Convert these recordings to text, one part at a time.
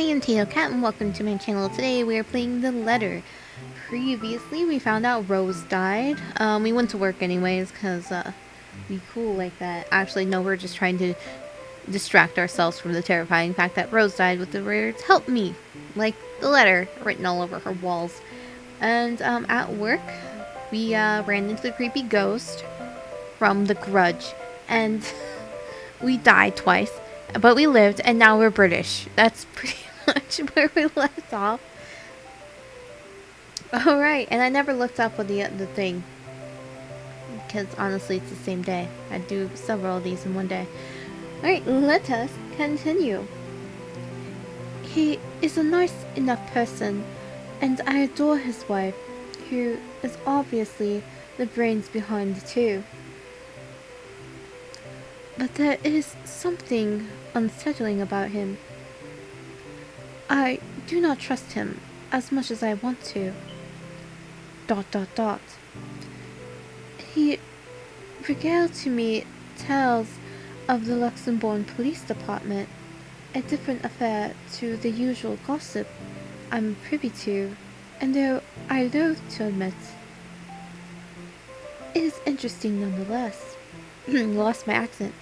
am Tato Cat and welcome to my channel. Today we are playing The Letter. Previously we found out Rose died. We went to work anyways because we cool like that. Actually no, we're just trying to distract ourselves from the terrifying fact that Rose died with the words "Help me," like the letter written all over her walls. And at work we ran into the creepy ghost from The Grudge and we died twice. But we lived, and now we're British. That's pretty much where we left off. Alright, and I never looked up with the thing. Because honestly, it's the same day. I do several of these in one day. Alright, let us continue. He is a nice enough person, and I adore his wife, who is obviously the brains behind the two. But there is something unsettling about him. I do not trust him as much as I want to. ... He regaled to me tales of the Luxembourg Police Department, a different affair to the usual gossip I'm privy to, and though I loathe to admit, it is interesting nonetheless. Lost my accent.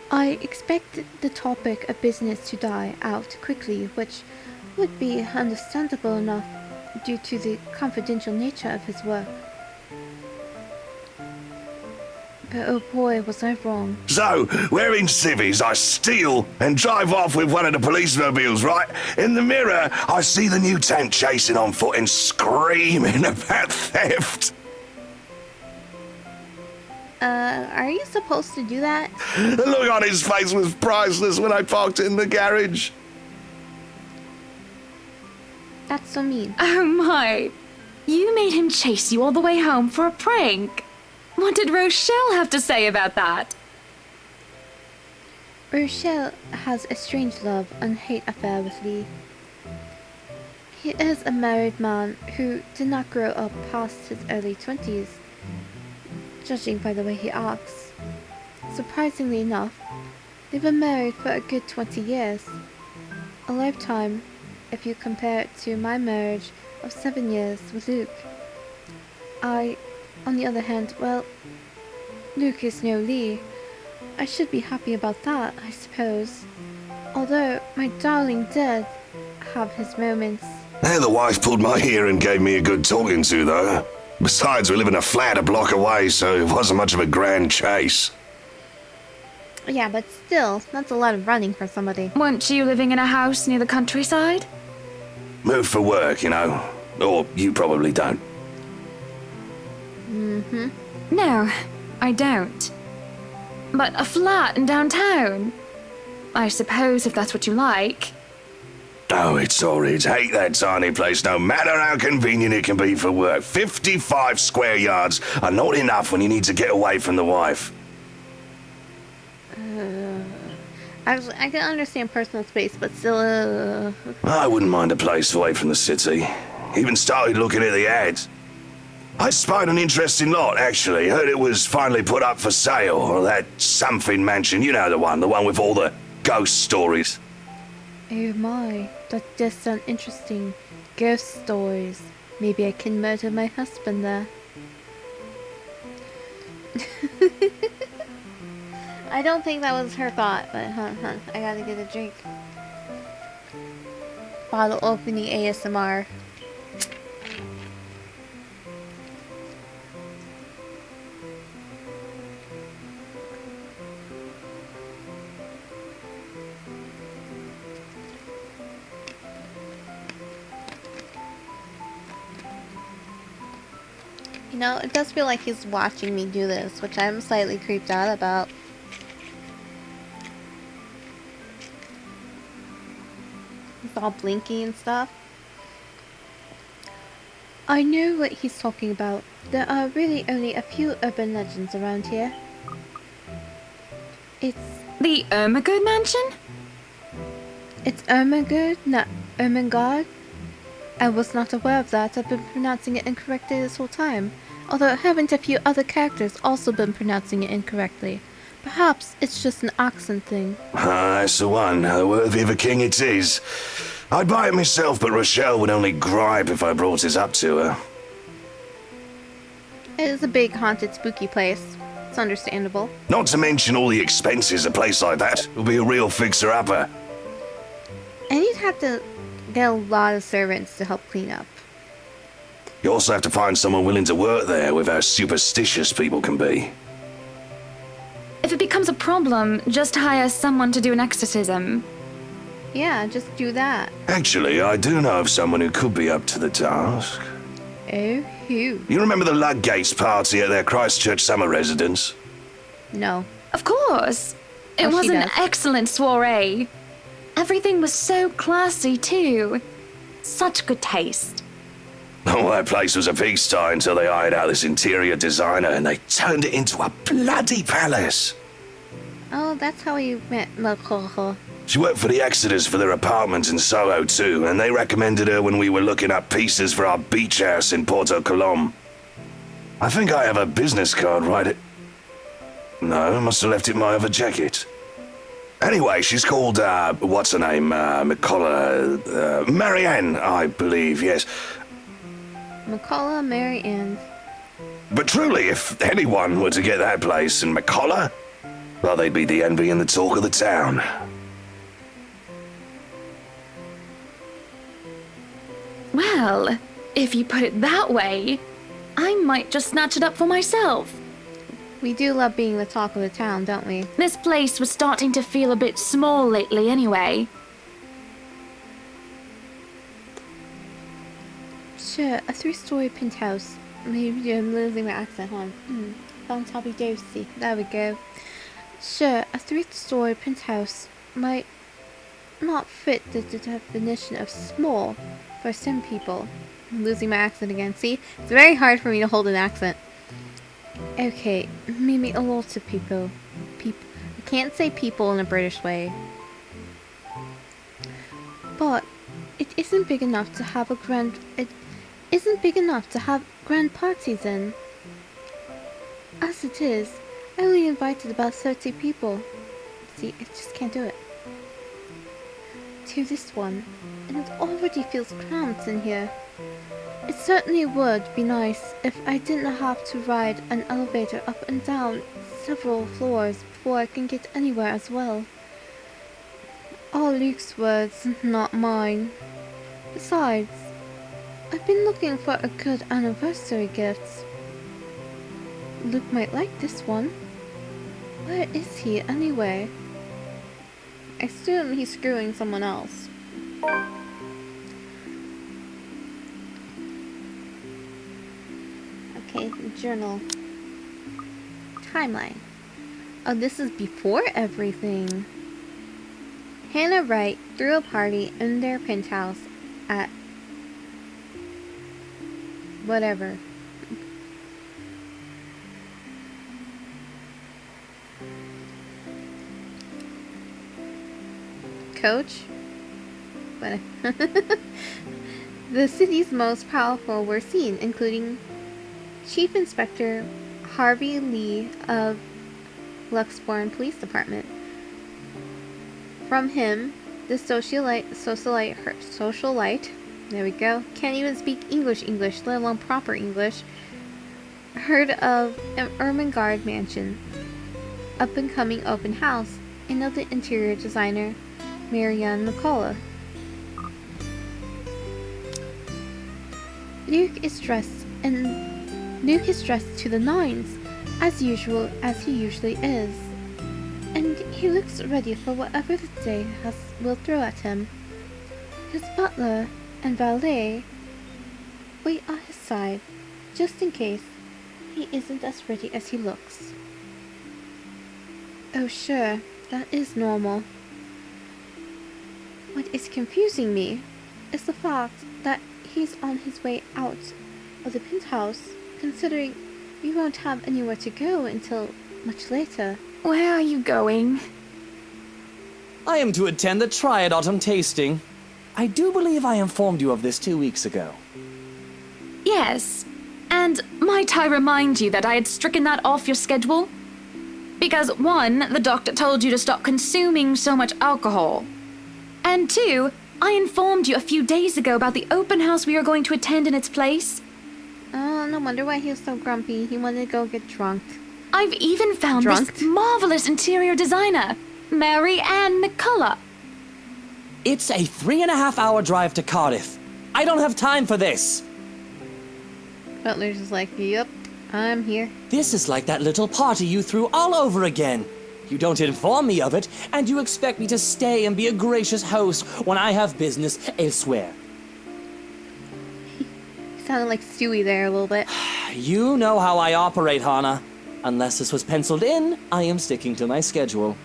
I expect the topic of business to die out quickly, which would be understandable enough due to the confidential nature of his work. But oh boy, was I wrong. So, we're in civvies, I steal and drive off with one of the police mobiles, right? In the mirror, I see the new tank chasing on foot and screaming about theft. Are you supposed to do that? The look on his face was priceless when I parked it in the garage. That's so mean. Oh my! You made him chase you all the way home for a prank! What did Rochelle have to say about that? Rochelle has a strange love and hate affair with Lee. He is a married man who did not grow up past his early 20s, judging by the way he acts. Surprisingly enough, they've been married for a good 20 years. A lifetime, if you compare it to my marriage of 7 years with Luke. On the other hand, well, Luke is no Lee. I should be happy about that, I suppose. Although my darling did have his moments. The wife pulled my ear and gave me a good talking to, though. Besides, we live in a flat a block away, so it wasn't much of a grand chase. Yeah, but still, that's a lot of running for somebody. Weren't you living in a house near the countryside? Moved for work, you know. Or you probably don't. Mm-hmm. No, I don't. But a flat in downtown? I suppose if that's what you like. Oh, it's horrid. Hate that tiny place, no matter how convenient it can be for work. 55 square yards are not enough when you need to get away from the wife. Actually, I can understand personal space, but still, I wouldn't mind a place away from the city. Even started looking at the ads. I spied an interesting lot, actually. Heard it was finally put up for sale. Or that something mansion, you know the one with all the ghost stories. Oh my, that does sound interesting. Ghost stories. Maybe I can murder my husband there. I don't think that was her thought, but I gotta get a drink. Bottle opening ASMR. You know, it does feel like he's watching me do this, which I'm slightly creeped out about. He's all blinky and stuff. I know what he's talking about. There are really only a few urban legends around here. It's The Ermengarde Mansion? It's Ermengarde, not Ermengarde. I was not aware of that. I've been pronouncing it incorrectly this whole time. Although haven't a few other characters also been pronouncing it incorrectly? Perhaps it's just an accent thing. Ah, that's the one. Worthy of a king it is. I'd buy it myself, but Rochelle would only gripe if I brought it up to her. It is a big, haunted, spooky place. It's understandable. Not to mention all the expenses a place like that will be a real fixer-upper. And you'd have to get a lot of servants to help clean up. You also have to find someone willing to work there with how superstitious people can be. If it becomes a problem, just hire someone to do an exorcism. Yeah, just do that. Actually, I do know of someone who could be up to the task. Oh, who? You remember the Ludgates party at their Christchurch summer residence? No. Of course. It Oh, was she an does. excellent soiree. Everything was so classy, too. Such good taste. Oh, that place was a pigsty until they hired out this interior designer and they turned it into a bloody palace. Oh, that's how we met Makoho. She worked for the Exodus for their apartment in Soho too, and they recommended her when we were looking up pieces for our beach house in Porto Colom. I think I have a business card right at... No, I must have left it in my other jacket. Anyway, she's called, what's her name? McCullough, Marianne, I believe, yes. McCullough, Mary Ann. But truly, if anyone were to get that place in McCullough, well, they'd be the envy and the talk of the town. Well, if you put it that way, I might just snatch it up for myself. We do love being the talk of the town, don't we? This place was starting to feel a bit small lately anyway. Sure, a 3-story penthouse. Maybe I'm losing my accent, huh? Found Toppy Dosey. There we go. Sure, a 3-story penthouse might not fit the definition of small for some people. I'm losing my accent again. See? It's very hard for me to hold an accent. Okay, maybe a lot of people. I can't say people in a British way. But it isn't big enough to have grand parties in. As it is, I only invited about 30 people. See, I just can't do it. To this one, and it already feels cramped in here. It certainly would be nice if I didn't have to ride an elevator up and down several floors before I can get anywhere as well. All Luke's words, not mine. Besides, I've been looking for a good anniversary gift. Luke might like this one. Where is he anyway? I assume he's screwing someone else. Okay, journal. Timeline. Oh, this is before everything. Hannah Wright threw a party in their penthouse at... whatever. Coach? But the city's most powerful were seen, including Chief Inspector Harvey Lee of Luxbourne Police Department. From him, the socialite, there we go, can't even speak English, let alone proper English, heard of Ermengarde Mansion, up-and-coming open house, and of the interior designer, Marianne McCullough. Luke is dressed to the nines, as he usually is, and he looks ready for whatever the day will throw at him. His butler and valet wait at his side, just in case he isn't as ready as he looks. Oh sure, that is normal. What is confusing me is the fact that he's on his way out of the penthouse, considering we won't have anywhere to go until much later. Where are you going? I am to attend the Triad Autumn Tasting. I do believe I informed you of this 2 weeks ago. Yes. And might I remind you that I had stricken that off your schedule? Because 1, the doctor told you to stop consuming so much alcohol. And 2, I informed you a few days ago about the open house we are going to attend in its place. Oh, no wonder why he was so grumpy. He wanted to go get drunk. I've even found this marvelous interior designer, Mary Ann McCullough. It's a 3.5-hour drive to Cardiff. I don't have time for this. Butler's just like, yep, I'm here. This is like that little party you threw all over again. You don't inform me of it, and you expect me to stay and be a gracious host when I have business elsewhere. He sounded like Stewie there a little bit. You know how I operate, Hannah. Unless this was penciled in, I am sticking to my schedule.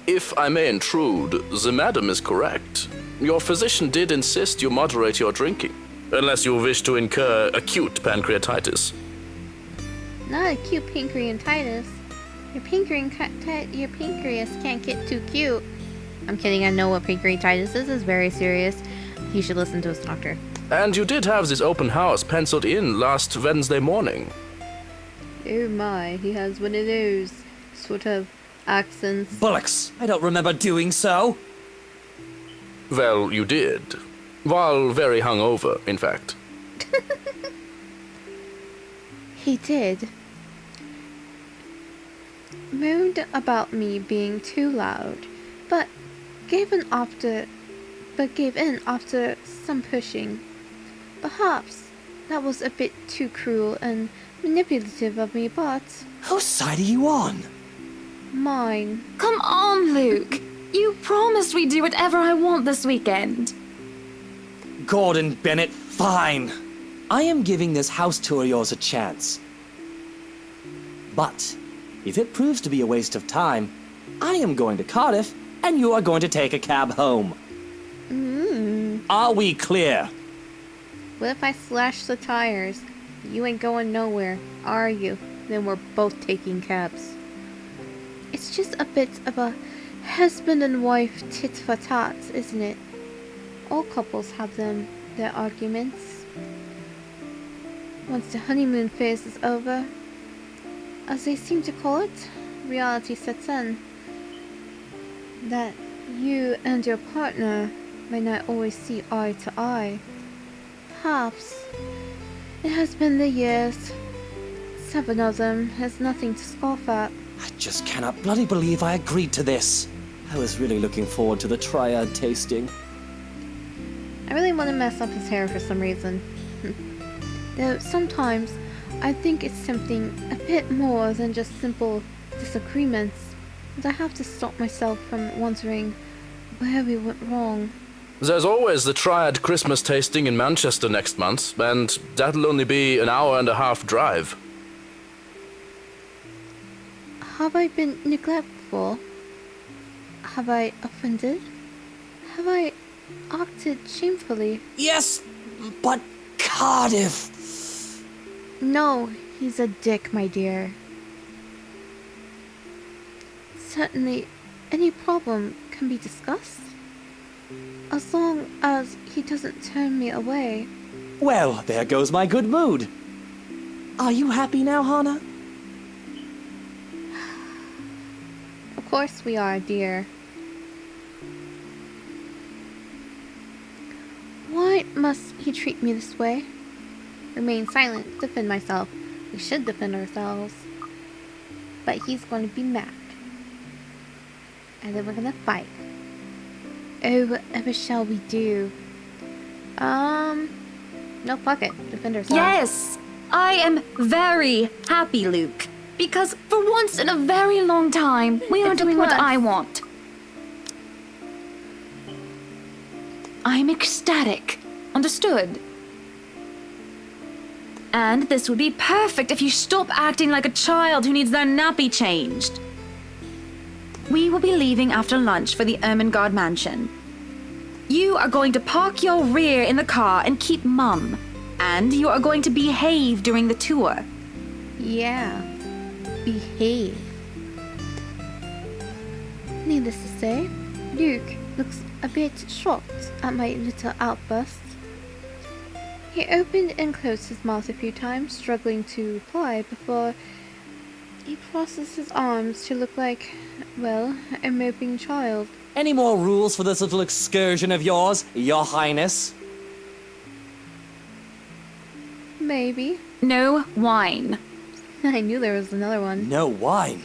If I may intrude, the madam is correct. Your physician did insist you moderate your drinking, unless you wish to incur acute pancreatitis. Not acute pancreatitis. Your pancreas can't get too cute. I'm kidding, I know what pancreatitis is. It's very serious. He should listen to his doctor. And you did have this open house penciled in last Wednesday morning. Oh my, he has one of those sort of accents. Bullocks, I don't remember doing so. Well, you did. While very hungover, in fact. He did. Moaned about me being too loud, but gave in after some pushing. Perhaps that was a bit too cruel and manipulative of me, but Whose side are you on? mine. Come on, Luke. You promised we'd do whatever I want this weekend. Gordon Bennett, fine. I am giving this house tour of yours a chance. But if it proves to be a waste of time, I am going to Cardiff and you are going to take a cab home. Are we clear? What if I slash the tires? You ain't going nowhere, are you? Then we're both taking cabs. It's just a bit of a husband and wife tit for tat, isn't it? All couples have their arguments. Once the honeymoon phase is over, as they seem to call it, reality sets in. That you and your partner may not always see eye to eye. Perhaps it has been the years. 7 of them is nothing to scoff at. I just cannot bloody believe I agreed to this. I was really looking forward to the triad tasting. I really want to mess up his hair for some reason. Though sometimes I think it's something a bit more than just simple disagreements. And I have to stop myself from wondering where we went wrong. There's always the Triad Christmas tasting in Manchester next month, and that'll only be an hour-and-a-half drive. Have I been neglectful? Have I offended? Have I acted shamefully? Yes, but Cardiff. No, he's a dick, my dear. Certainly, any problem can be discussed. As long as he doesn't turn me away. Well, there goes my good mood. Are you happy now, Hannah? Of course we are, dear. Why must he treat me this way? Remain silent, defend myself. We should defend ourselves. But he's going to be mad. And then we're going to fight. Oh, whatever shall we do? No, fuck it. Defend ourselves. Yes, I am very happy, Luke. Because for once in a very long time, we are It's a doing what plus. I want. I'm ecstatic. Understood? And this would be perfect if you stop acting like a child who needs their nappy changed. We will be leaving after lunch for the Ermengarde Mansion. You are going to park your rear in the car and keep mum. And you are going to behave during the tour. Yeah. Behave. Needless to say, Luke looks a bit shocked at my little outburst. He opened and closed his mouth a few times, struggling to reply before He crosses his arms to look like, well, a moping child. Any more rules for this little excursion of yours, Your Highness? Maybe. No wine. I knew there was another one. No wine.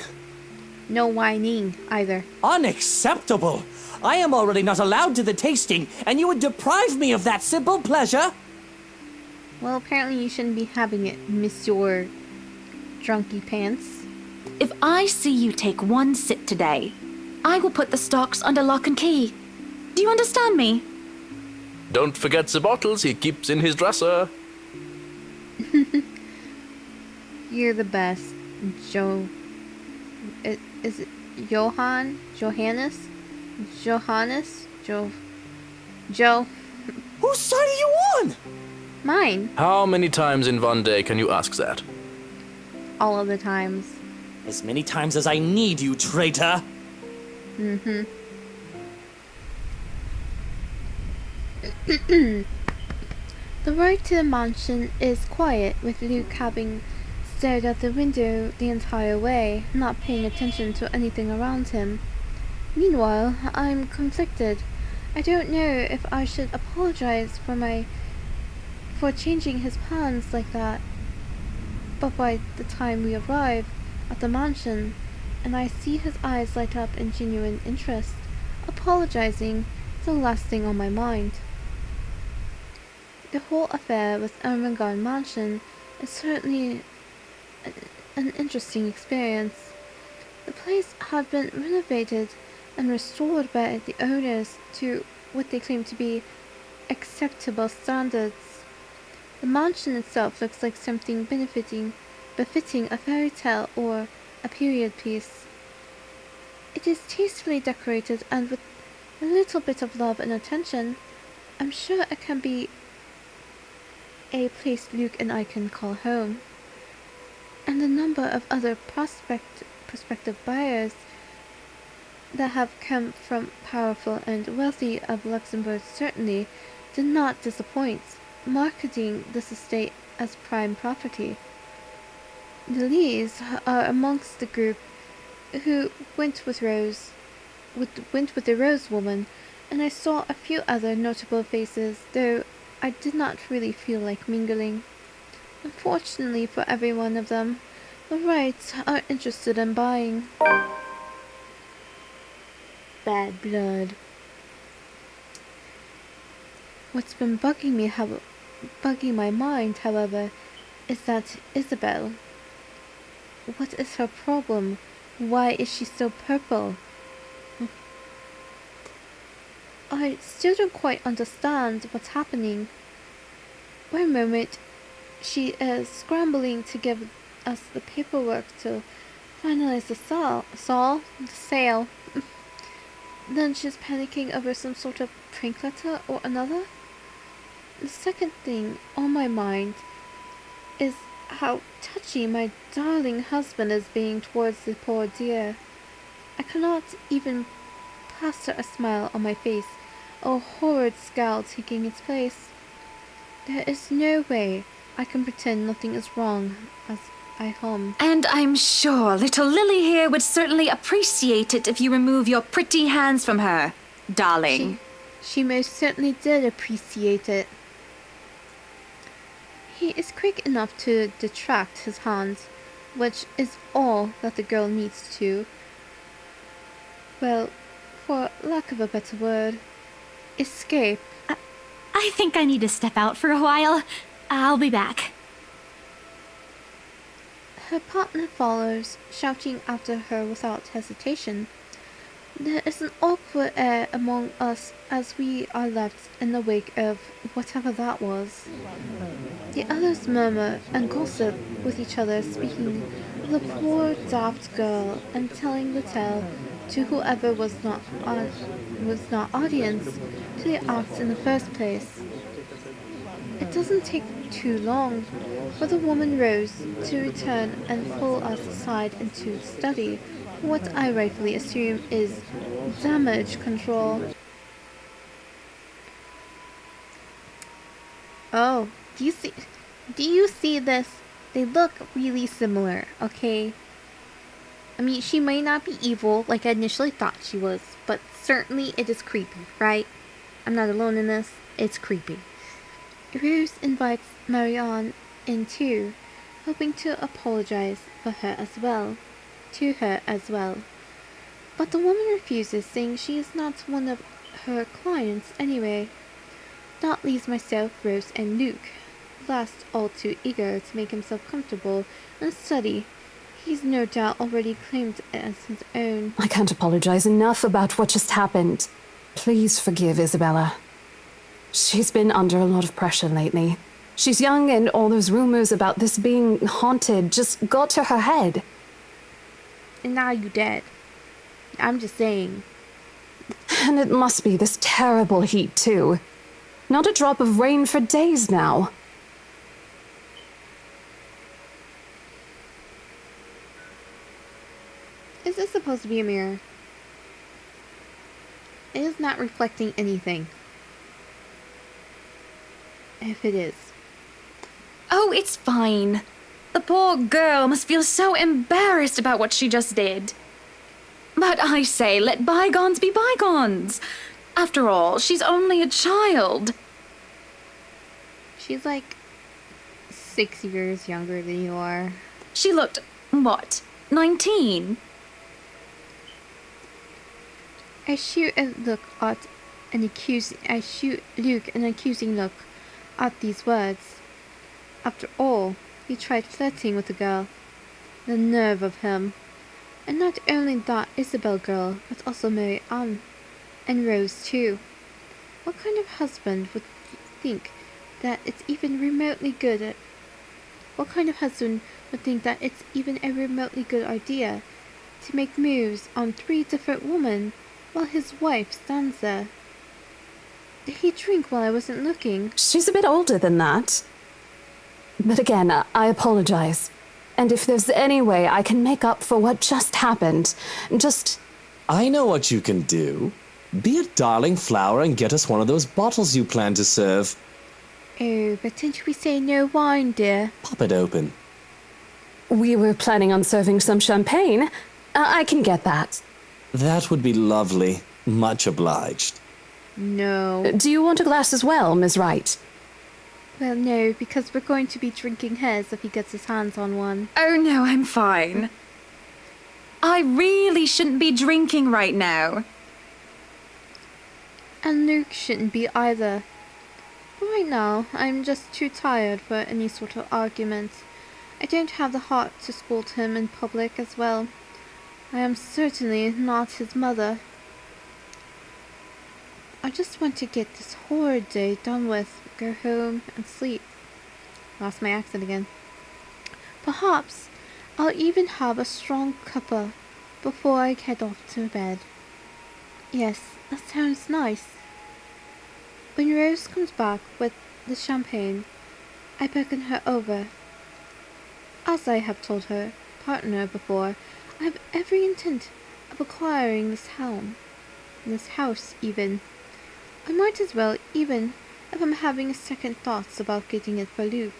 No whining, either. Unacceptable! I am already not allowed to the tasting, and you would deprive me of that simple pleasure? Well, apparently you shouldn't be having it, Monsieur Drunky Pants. If I see you take one sip today, I will put the stocks under lock and key. Do you understand me? Don't forget the bottles he keeps in his dresser. You're the best, Joe. Is it Johann? Johannes? Johannes? Joe? Whose side are you on? Mine. How many times in one day can you ask that? All of the times. As many times as I need you, traitor! The road to the mansion is quiet, with Luke having stared out the window the entire way, not paying attention to anything around him. Meanwhile, I'm conflicted. I don't know if I should apologize for changing his plans like that. But by the time we arrive at the mansion, and I see his eyes light up in genuine interest, apologizing is the last thing on my mind. The whole affair with Ermengarde Mansion is certainly an interesting experience. The place had been renovated and restored by the owners to what they claim to be acceptable standards. The mansion itself looks like something befitting a fairy tale or a period piece. It is tastefully decorated, and with a little bit of love and attention, I'm sure it can be a place Luke and I can call home. And the number of other prospective buyers that have come from powerful and wealthy of Luxembourg certainly did not disappoint, marketing this estate as prime property. The Lees are amongst the group who went with the Rose woman, and I saw a few other notable faces, though I did not really feel like mingling. Unfortunately for every one of them, the Wrights are interested in buying. Bad blood. What's been bugging my mind, however, is that Isabel. What is her problem? Why is she so purple? I still don't quite understand what's happening. One moment, she is scrambling to give us the paperwork to finalize the sale. Then she's panicking over some sort of prank letter or another. The second thing on my mind is how touchy my darling husband is being towards the poor dear. I cannot even plaster a smile on my face, a horrid scowl taking its place. There is no way I can pretend nothing is wrong as I hum. And I'm sure little Lily here would certainly appreciate it if you remove your pretty hands from her, darling. She most certainly did appreciate it. He is quick enough to detract his hands, which is all that the girl needs to, well, for lack of a better word, escape. I think I need to step out for a while. I'll be back. Her partner follows, shouting after her without hesitation. There is an awkward air among us as we are left in the wake of whatever that was. The others murmur and gossip with each other, speaking of the poor daft girl and telling the tale to whoever was not audience to the act in the first place. It doesn't take too long for the woman Rose to return and pull us aside into the study, what I rightfully assume is damage control. Oh, do you see this? They look really similar, okay? I mean, she may not be evil like I initially thought she was, but certainly it is creepy, right? I'm not alone in this. It's creepy. Rose invites Marianne in too, hoping to apologize for her as well. To her as well. But the woman refuses, saying she is not one of her clients anyway. That leaves myself, Rose, and Luke, last all too eager to make himself comfortable and study. He's no doubt already claimed it as his own. I can't apologize enough about what just happened. Please forgive Isabella. She's been under a lot of pressure lately. She's young, and all those rumors about this being haunted just got to her head. And now you dead. I'm just saying. And it must be this terrible heat, too. Not a drop of rain for days now. Is this supposed to be a mirror? It is not reflecting anything. If it is. Oh, it's fine. The poor girl must feel so embarrassed about what she just did. But I say, let bygones be bygones. After all, she's only a child. She's like 6 years younger than you are. She looked, what, 19? I shoot Luke an accusing look at these words. After all, he tried flirting with the girl. The nerve of him. And not only that Isabel girl, but also Mary Ann. And Rose too. What kind of husband would think that it's even remotely good What kind of husband would think that it's even a remotely good idea to make moves on 3 different women while his wife stands there? Did he drink while I wasn't looking? She's a bit older than that. But again, I apologize. And if there's any way I can make up for what just happened, just... I know what you can do. Be a darling flower and get us one of those bottles you plan to serve. Oh, but didn't we say no wine, dear? Pop it open. We were planning on serving some champagne. I can get that. That would be lovely. Much obliged. No. Do you want a glass as well, Miss Wright? Well, no, because we're going to be drinking his if he gets his hands on one. Oh no, I'm fine. I really shouldn't be drinking right now. And Luke shouldn't be either. But right now, I'm just too tired for any sort of argument. I don't have the heart to scold him in public as well. I am certainly not his mother. I just want to get this horrid day done with, go home and sleep. Lost my accent again. Perhaps I'll even have a strong cuppa before I head off to bed. Yes, that sounds nice. When Rose comes back with the champagne, I beckon her over. As I have told her partner before, I have every intent of acquiring this house even. I might as well, even if I'm having second thoughts about getting it for Luke.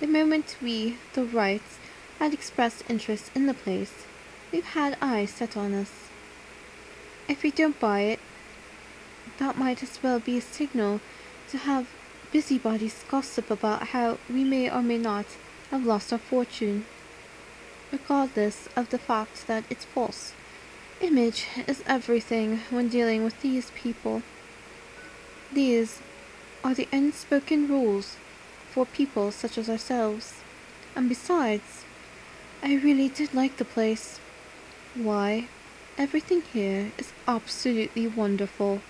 The moment we, the Wrights, had expressed interest in the place, we've had eyes set on us. If we don't buy it, that might as well be a signal to have busybodies gossip about how we may or may not have lost our fortune. Regardless of the fact that it's false, image is everything when dealing with these people. These are the unspoken rules for people such as ourselves. And besides, I really did like the place. Why, everything here is absolutely wonderful.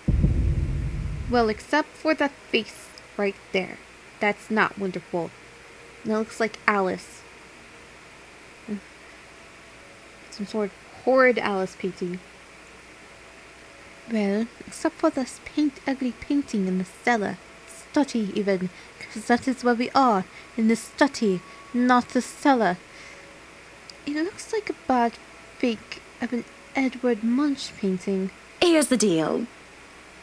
Well, except for that face right there. That's not wonderful. And it looks like Alice. Some sort of horrid Alice painting. Well, except for this ugly painting in the cellar. Study, even. Because that is where we are. In the study, not the cellar. It looks like a bad fake of an Edward Munch painting. Here's the deal.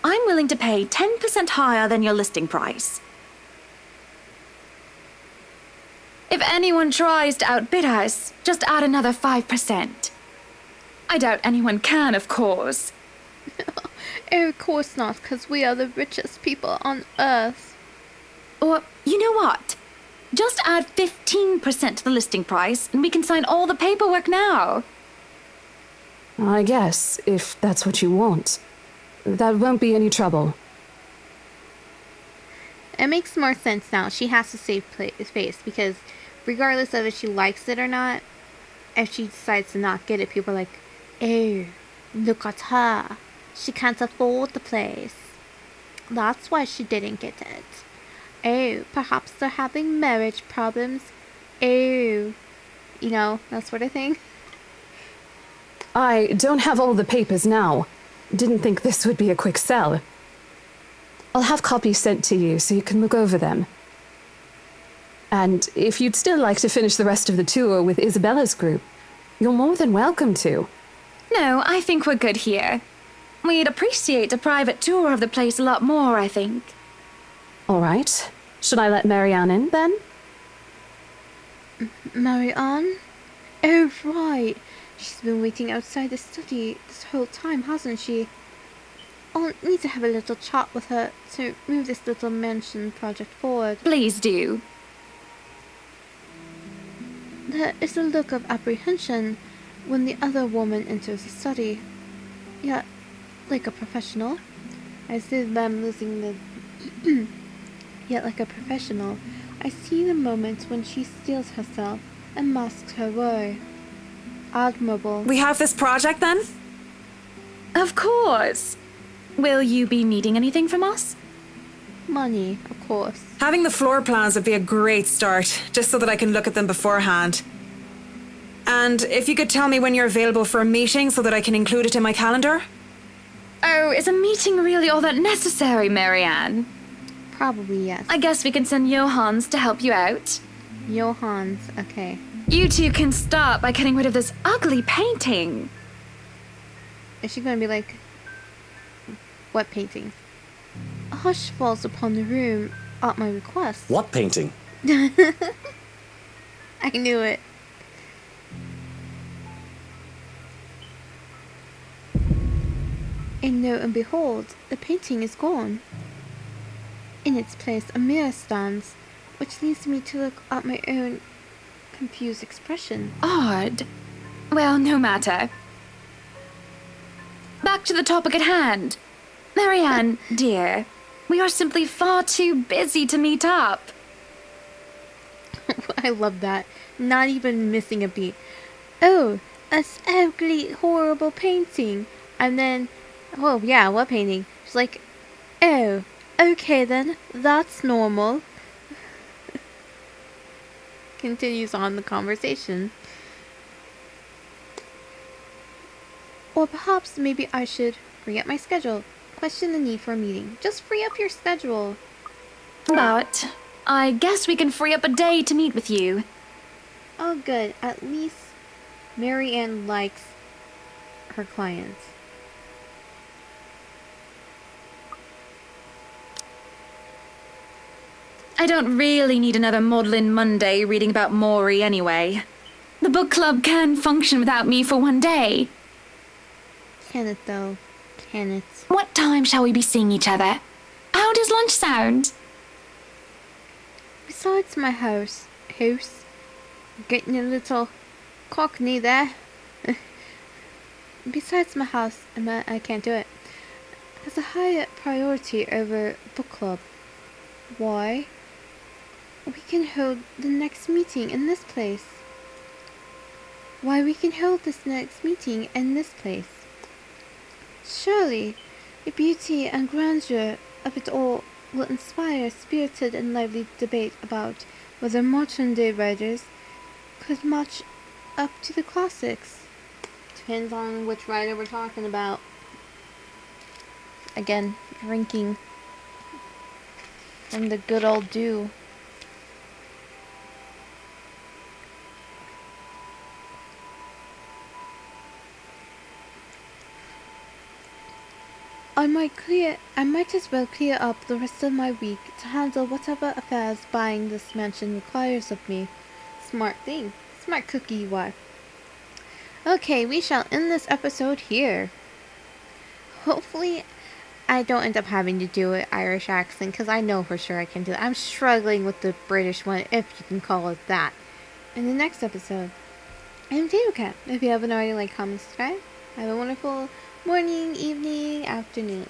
I'm willing to pay 10% higher than your listing price. If anyone tries to outbid us, just add another 5%. I doubt anyone can, of course. Oh, of course not, because we are the richest people on Earth. Or, you know what? Just add 15% to the listing price, and we can sign all the paperwork now. I guess, if that's what you want. That won't be any trouble. It makes more sense now. She has to save face, because regardless of if she likes it or not, if she decides to not get it, people are like, oh, look at her. She can't afford the place. That's why she didn't get it. Oh, perhaps they're having marriage problems. Oh, you know, that sort of thing. I don't have all the papers now. Didn't think this would be a quick sell. I'll have copies sent to you so you can look over them. And if you'd still like to finish the rest of the tour with Isabella's group, you're more than welcome to. No, I think we're good here. We'd appreciate a private tour of the place a lot more, I think. All right. Should I let Marianne in, then? Marianne? Oh, right. She's been waiting outside the study this whole time, hasn't she? I'll need to have a little chat with her to move this little mansion project forward. Please do. There is a look of apprehension when the other woman enters the study. Yet, like a professional, I see them losing the... Yet like a professional, I see the moment when she steels herself and masks her woe. Admirable. We have this project then? Of course. Will you be needing anything from us? Money, of course. Having the floor plans would be a great start, just so that I can look at them beforehand. And if you could tell me when you're available for a meeting so that I can include it in my calendar? Oh, is a meeting really all that necessary, Marianne? Probably yes. I guess we can send Johans to help you out. Johans, okay. You two can start by getting rid of this ugly painting. Is she gonna be like... What painting? A hush falls upon the room at my request. What painting? I knew it. And lo and behold, the painting is gone. In its place, a mirror stands, which leads me to look at my own confused expression. Odd. Well, no matter. Back to the topic at hand. Marianne, dear, we are simply far too busy to meet up. I love that. Not even missing a beat. Oh, a ugly, horrible painting. And then, oh yeah, what painting? She's like, oh, okay then, that's normal. Continues on the conversation. Or perhaps maybe I should free up my schedule. Question the need for a meeting. Just free up your schedule. But I guess we can free up a day to meet with you. Oh good, at least Marianne likes her clients. I don't really need another Maudlin Monday reading about Maury anyway. The book club can function without me for one day. Can it though? Can it? What time shall we be seeing each other? How does lunch sound? Besides my house, getting a little cockney there. Besides my house, I can't do it. Has a higher priority over book club. Why? We can hold the next meeting in this place. Why we can hold this next meeting in this place? Surely, the beauty and grandeur of it all will inspire spirited and lively debate about whether modern-day writers could match up to the classics. Depends on which writer we're talking about. Again, drinking from the good old dew. I might as well clear up the rest of my week to handle whatever affairs buying this mansion requires of me. Smart thing. Smart cookie, you are. Okay, we shall end this episode here. Hopefully, I don't end up having to do an Irish accent, because I know for sure I can do it. I'm struggling with the British one, if you can call it that. In the next episode, I'm Potato Cat. If you haven't already, like, comment, subscribe. Have a wonderful morning, evening, afternoon.